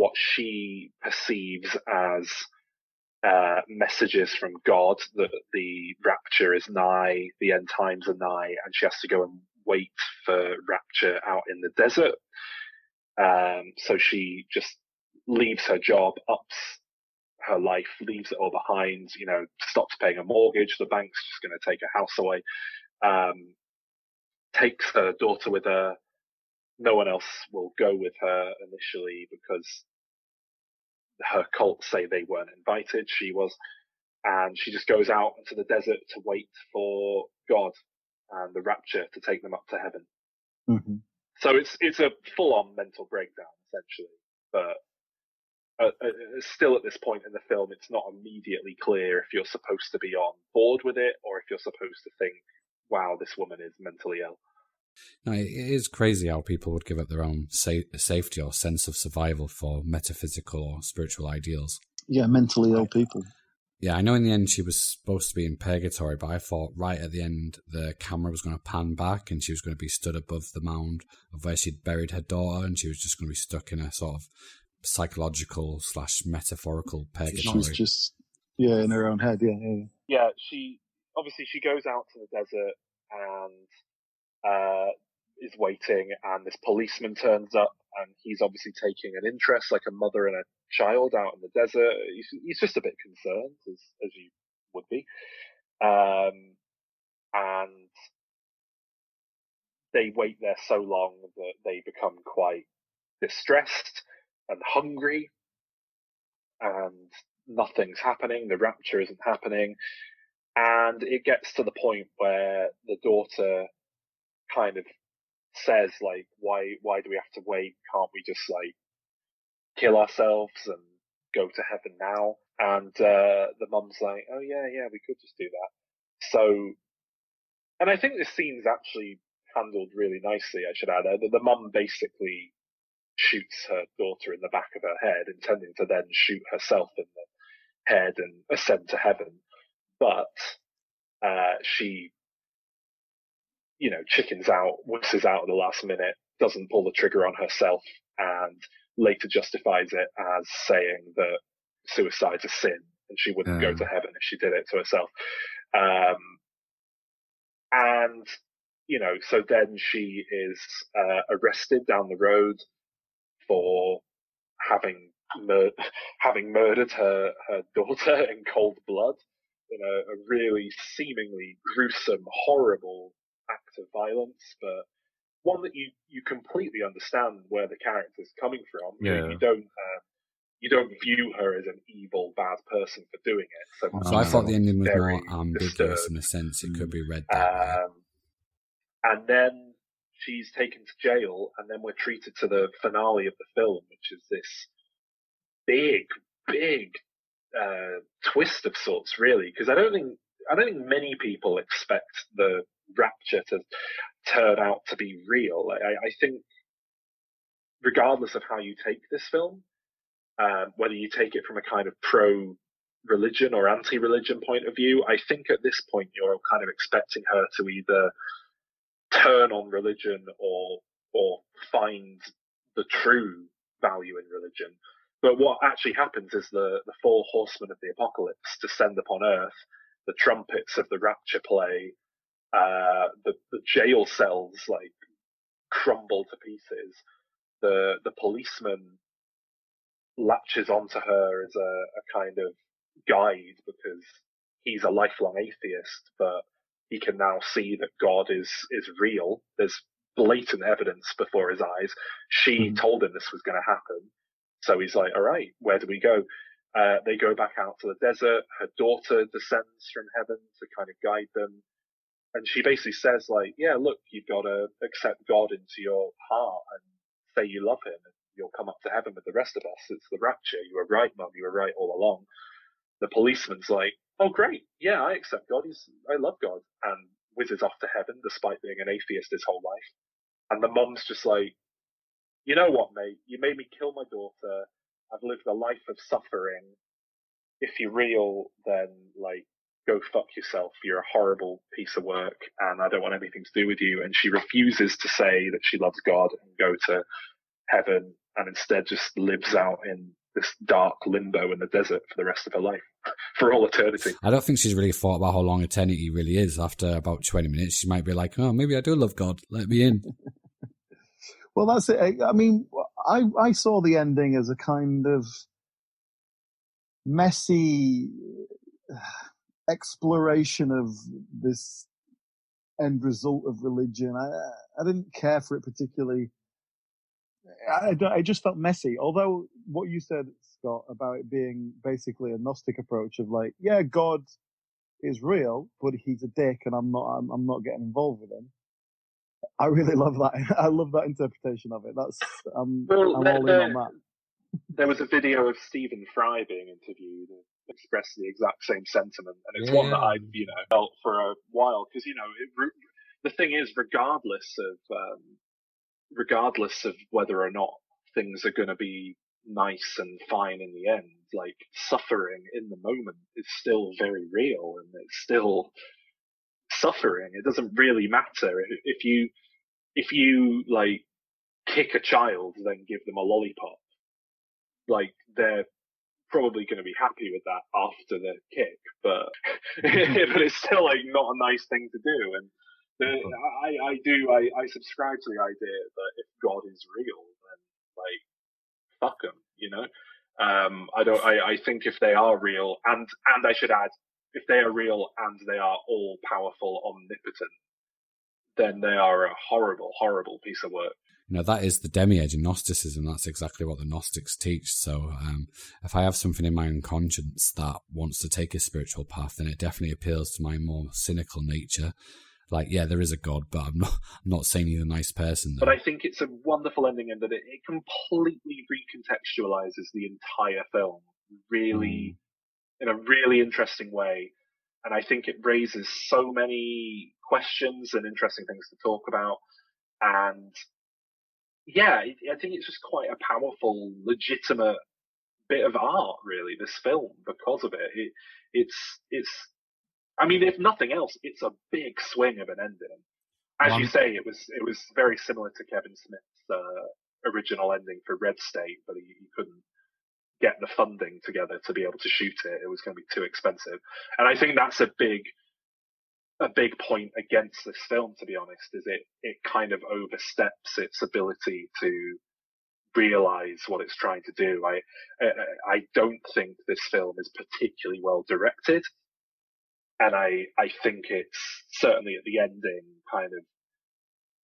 what she perceives as messages from God that the rapture is nigh, the end times are nigh, and she has to go and wait for rapture out in the desert. So she just leaves her job, ups her life, leaves it all behind, stops paying a mortgage. The bank's just going to take her house away. Takes her daughter with her. No one else will go with her initially because her cult say they weren't invited. She was. And she just goes out into the desert to wait for God and the rapture to take them up to heaven. Mm-hmm. So it's a full-on mental breakdown, essentially. But still at this point in the film, it's not immediately clear if you're supposed to be on board with it or if you're supposed to think, wow, this woman is mentally ill. No, it is crazy how people would give up their own safety or sense of survival for metaphysical or spiritual ideals. Yeah, mentally ill people. Yeah, I know in the end she was supposed to be in purgatory, but I thought right at the end the camera was going to pan back and she was going to be stood above the mound of where she'd buried her daughter, and she was just going to be stuck in a sort of psychological / metaphorical purgatory. She was just, in her own head, Yeah, she goes out to the desert and is waiting, and this policeman turns up, and he's obviously taking an interest, like a mother and a child out in the desert. He's just a bit concerned, as you would be. And they wait there so long that they become quite distressed and hungry, and nothing's happening. The rapture isn't happening. And it gets to the point where the daughter kind of says, like, why do we have to wait? Can't we just, like, kill ourselves and go to heaven now? And the mum's like, oh yeah, we could just do that. So, and I think this scene's actually handled really nicely, I should add. The mum basically shoots her daughter in the back of her head, intending to then shoot herself in the head and ascend to heaven. But she, chickens out, wusses out at the last minute, doesn't pull the trigger on herself, and later justifies it as saying that suicide's a sin and she wouldn't go to heaven if she did it to herself. And, so then she is arrested down the road for having murdered her daughter in cold blood in a really seemingly gruesome, horrible act of violence, but one that you completely understand where the character's coming from. Yeah. You don't view her as an evil, bad person for doing it. So I thought the ending was more ambiguous disturbed. in the sense it could be read that way. And then she's taken to jail, and then we're treated to the finale of the film, which is this big twist of sorts, really, because I don't think many people expect the rapture to turn out to be real. I think, regardless of how you take this film, whether you take it from a kind of pro-religion or anti-religion point of view, I think at this point you're kind of expecting her to either turn on religion or find the true value in religion. But what actually happens is the four horsemen of the apocalypse descend upon Earth. The trumpets of the rapture play. The jail cells like crumble to pieces. The policeman latches onto her as a kind of guide because he's a lifelong atheist, but he can now see that God is real. There's blatant evidence before his eyes. She told him this was going to happen. So he's like, all right, where do we go? They go back out to the desert. Her daughter descends from heaven to kind of guide them. And she basically says, like, yeah, look, you've got to accept God into your heart and say you love him, and you'll come up to heaven with the rest of us. It's the rapture. You were right, Mum. You were right all along. The policeman's like, oh, great. Yeah, I accept God. I love God. And whizzes off to heaven despite being an atheist his whole life. And the mum's just like, you know what, mate? You made me kill my daughter. I've lived a life of suffering. If you're real, then, like, go fuck yourself. You're a horrible piece of work, and I don't want anything to do with you. And she refuses to say that she loves God and go to heaven. and instead just lives out in this dark limbo in the desert for the rest of her life, for all eternity. I don't think she's really thought about how long eternity really is. After about 20 minutes, she might be like, oh, maybe I do love God. Let me in. Well, that's it. I mean, I saw the ending as a kind of messy exploration of this end result of religion. I didn't care for it particularly. I just felt messy. Although what you said, Scott, about it being basically a Gnostic approach of like, yeah, God is real, but he's a dick, and I'm not getting involved with him. I really love that. I love that interpretation of it. I'm all in on that. There was a video of Stephen Fry being interviewed and expressed the exact same sentiment, and it's one that I've felt for a while, because the thing is, regardless of whether or not things are going to be nice and fine in the end, like suffering in the moment is still very real, and it's still suffering. It doesn't really matter if you like kick a child, then give them a lollipop. Like, they're probably going to be happy with that after the kick, but it's still like not a nice thing to do. And I subscribe to the idea that if God is real, then like fuck them, I think if they are real, and I should add, if they are real and they are all powerful, omnipotent, then they are a horrible, horrible piece of work. That is the demi-edge in Gnosticism. That's exactly what the Gnostics teach. So if I have something in my own conscience that wants to take a spiritual path, then it definitely appeals to my more cynical nature. Like, yeah, there is a God, but I'm not saying he's a nice person, though. But I think it's a wonderful ending in that it completely recontextualizes the entire film, really, in a really interesting way. And I think it raises so many questions and interesting things to talk about. And yeah, I think it's just quite a powerful, legitimate bit of art, really, this film, because of it. It's I mean, if nothing else, it's a big swing of an ending. As you say, it was very similar to Kevin Smith's original ending for Red State, but he couldn't get the funding together to be able to shoot it. It was going to be too expensive. And I think that's a big point against this film, to be honest, is it kind of oversteps its ability to realize what it's trying to do. I don't think this film is particularly well directed, and I think it's certainly at the ending kind of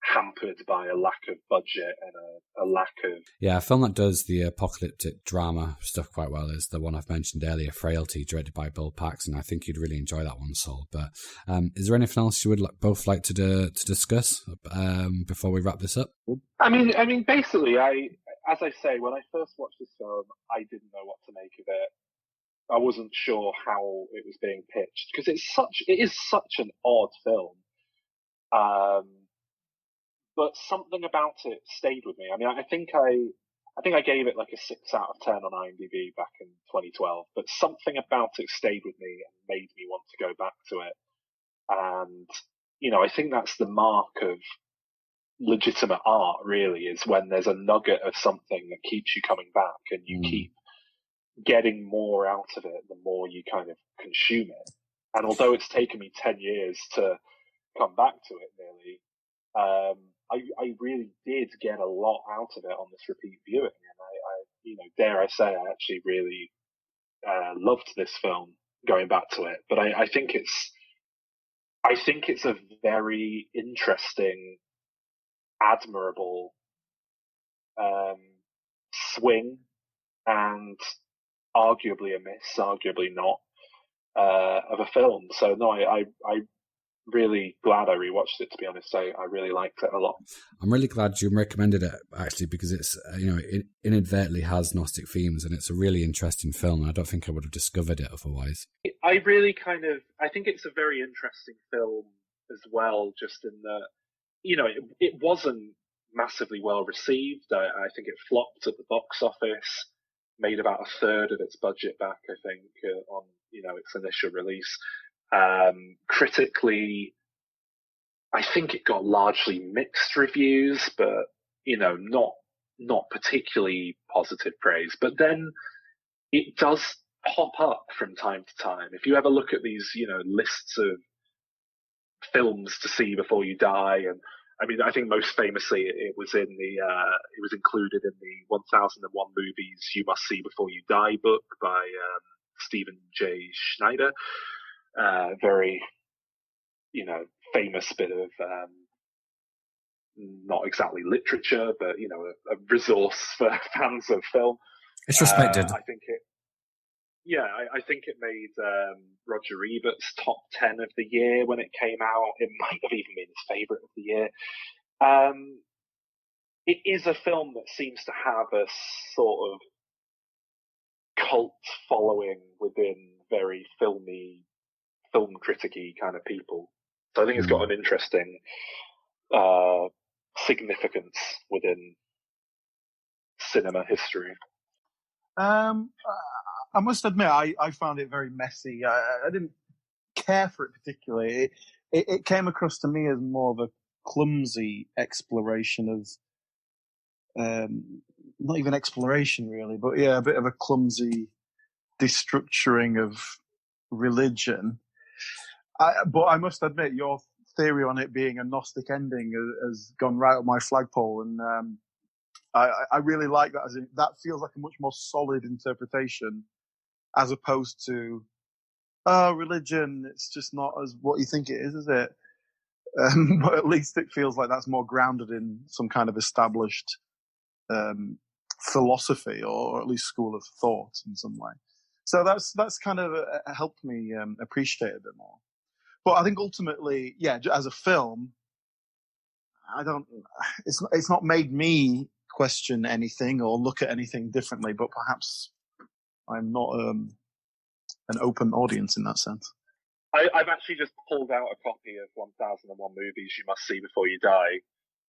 hampered by a lack of budget and a lack of... Yeah, a film that does the apocalyptic drama stuff quite well is the one I've mentioned earlier, Frailty, directed by Bill Paxton. I think you'd really enjoy that one, Saul. But is there anything else you would both like to discuss before we wrap this up? I mean, basically, as I say, when I first watched this film, I didn't know what to make of it. I wasn't sure how it was being pitched, because it is such an odd film. But something about it stayed with me. I mean, I think I gave it like a 6 out of 10 on IMDb back in 2012, but something about it stayed with me and made me want to go back to it. And, I think that's the mark of legitimate art, really, is when there's a nugget of something that keeps you coming back, and you keep getting more out of it the more you kind of consume it. And although it's taken me 10 years to come back to it, nearly, I really did get a lot out of it on this repeat viewing, and I dare I say, I actually really loved this film going back to it. But I think it's a very interesting, admirable swing, and arguably a miss, arguably not, of a film. So no, I really glad I rewatched it, to be honest. I really liked it a lot. I'm really glad you recommended it, actually, because it's it inadvertently has Gnostic themes, and it's a really interesting film, and I don't think I would have discovered it otherwise. I really I think it's a very interesting film as well, just in that, it wasn't massively well received. I think it flopped at the box office, made about a third of its budget back, I think, on its initial release. Critically, I think it got largely mixed reviews, but not not particularly positive praise. But then it does pop up from time to time. If you ever look at these, lists of films to see before you die, and I mean, I think most famously it was it was included in the 1001 Movies You Must See Before You Die book by Stephen J. Schneider. Very, famous bit of not exactly literature, but a resource for fans of film. It's respected. I think it made Roger Ebert's top 10 of the year when it came out. It might have even been his favourite of the year. It is a film that seems to have a sort of cult following within very film critic-y kind of people. So I think it's got an interesting significance within cinema history. I must admit, I found it very messy. I didn't care for it particularly. It came across to me as more of a clumsy exploration of, not even exploration really, but yeah, a bit of a clumsy destructuring of religion. But I must admit, your theory on it being a Gnostic ending has gone right up my flagpole, and I really like that. That feels like a much more solid interpretation, as opposed to, religion, it's just not as what you think it is it? But at least it feels like that's more grounded in some kind of established philosophy, or at least school of thought in some way. So that's kind of helped me appreciate it a bit more. But I think ultimately, as a film, it's not made me question anything or look at anything differently, but perhaps I'm not an open audience in that sense. I've actually just pulled out a copy of 1001 Movies You Must See Before You Die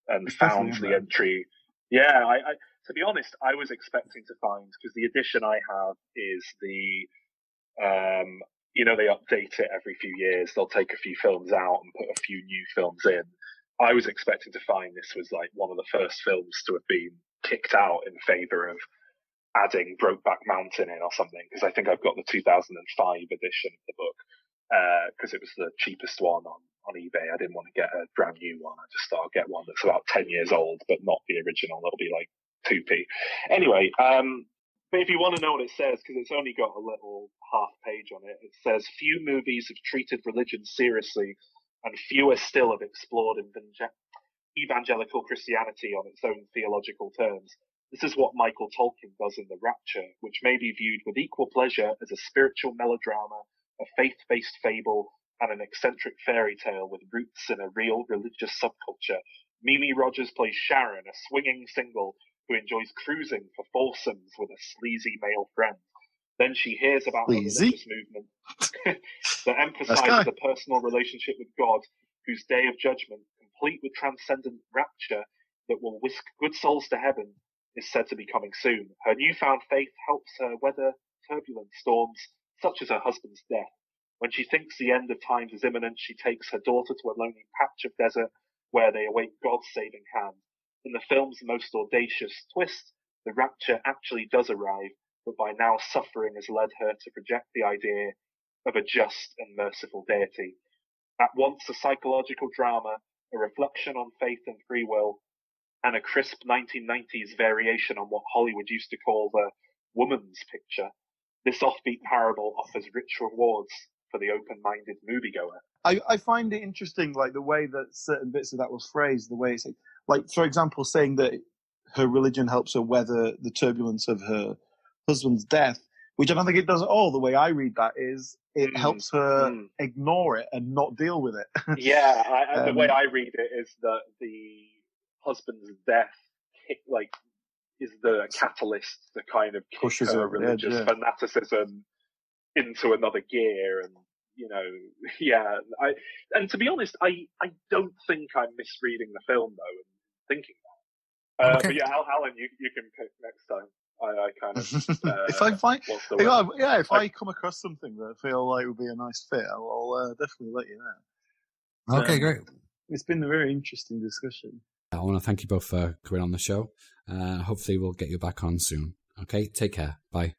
and found the entry. Yeah, I to be honest, I was expecting to find, because the edition I have is the, they update it every few years. They'll take a few films out and put a few new films in. I was expecting to find this was like one of the first films to have been kicked out in favour of adding Brokeback Mountain in or something, because I think I've got the 2005 edition of the book, because it was the cheapest one on eBay. I didn't want to get a brand new one. I just thought I'd get one that's about 10 years old, but not the original. It'll be like 2p. Anyway, but if you want to know what it says, because it's only got a little half page on it, it says, few movies have treated religion seriously, and fewer still have explored evangelical Christianity on its own theological terms. This is what Michael Tolkien does in The Rapture, which may be viewed with equal pleasure as a spiritual melodrama, a faith-based fable, and an eccentric fairy tale with roots in a real religious subculture. Mimi Rodgers plays Sharon, a swinging single who enjoys cruising for foursomes with a sleazy male friend. Then she hears about a religious movement that emphasizes a personal relationship with God, whose day of judgment, complete with transcendent rapture that will whisk good souls to heaven, is said to be coming soon. Her newfound faith helps her weather turbulent storms, such as her husband's death. When she thinks the end of times is imminent, she takes her daughter to a lonely patch of desert where they await God's saving hand. In the film's most audacious twist, the rapture actually does arrive, but by now suffering has led her to project the idea of a just and merciful deity. At once a psychological drama, a reflection on faith and free will, and a crisp 1990s variation on what Hollywood used to call the woman's picture, this offbeat parable offers rich rewards for the open-minded moviegoer. I find it interesting, like the way that certain bits of that was phrased, the way it's like, for example, saying that her religion helps her weather the turbulence of her husband's death, which I don't think it does at all. The way I read that is it helps her ignore it and not deal with it. Yeah, the way I read it is that the husband's death, is the catalyst that kind of pushes her religious fanaticism into another gear, and and to be honest, I don't think I'm misreading the film though, and thinking that. Okay. But yeah, Alan, you can pick next time. I kind of if I come across something that I feel like would be a nice fit, I'll definitely let you know. Okay, great. It's been a very interesting discussion. I want to thank you both for coming on the show. Hopefully we'll get you back on soon. Okay, take care. Bye.